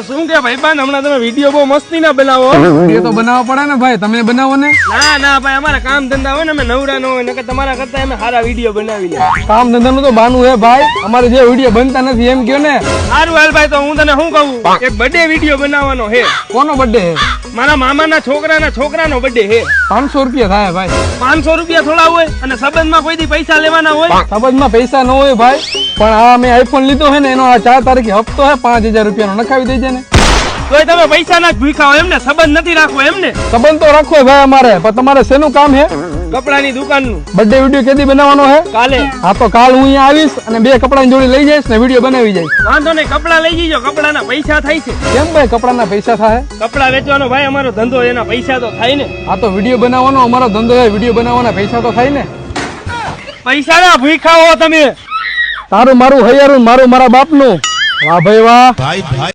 શું કે ભાઈ બાન હમણાં તમે વિડીયો બહુ મસ્તી ના બનાવો એ તો બનાવવો પડે ને ભાઈ, તમે બનાવો ને. ના ભાઈ અમારા કામ ધંધા હોય ને અમે નવરા ન હોય નકર તમારા કરતા અમે સારા વિડીયો બનાવી લે કામ ધંધાનું તો બાનું હે ભાઈ, અમારે જે વિડીયો બનતા નથી એમ કયો ને. સારું હાલ ભાઈ તો હું તને શું કહું એક બર્થડે વિડીયો બનાવવાનો હે. કોનો બર્થડે હે? મારા મામાના છોકરાનો બર્થડે હે. 500 રૂપિયા થાય ભાઈ. 500 રૂપિયા થોડા હોય અને સંબંધમાં કોઈ દી પૈસા લેવાના હોય? સંબંધમાં પૈસા ન હોય ભાઈ, પણ આ મેં આઈફોન લીધો હે ને એનો આ 4 તારીખે હપ્તો હે 5000 રૂપિયાનો, નખાવી દેજે ને. તોય તમે પૈસા ના જ ભૂખ્યા હોય એમને, સંબંધ નથી રાખવો એમને? સંબંધ તો રાખવો ભાઈ અમારે, પણ તમારે શેનું કામ હે? કપડાની દુકાનનું. બર્થડે વિડીયો કેદી બનાવવાનો હે? કાલે. હા તો કાલ હું અહીંયા આવીશ અને 2 કપડાની જોડી લઈ જઈશ ને વિડીયો બનાવી જઈશ. વાંધો નહીં, કપડા લઈ જજો, કપડાના પૈસા થાય છે. કેમ ભાઈ કપડાના પૈસા થાય? કપડા વેચવાનો ભાઈ અમારો ધંધો, એના પૈસા તો થાય ને. આ તો વિડીયો બનાવવાનો અમારો ધંધો છે, વિડીયો બનાવવાના પૈસા તો થાય ને. પૈસા ના ભૂખ્યા હો તમે. તારું મારું હૈયારું, મારું મારા બાપનું. વાહ ભાઈ વાહ.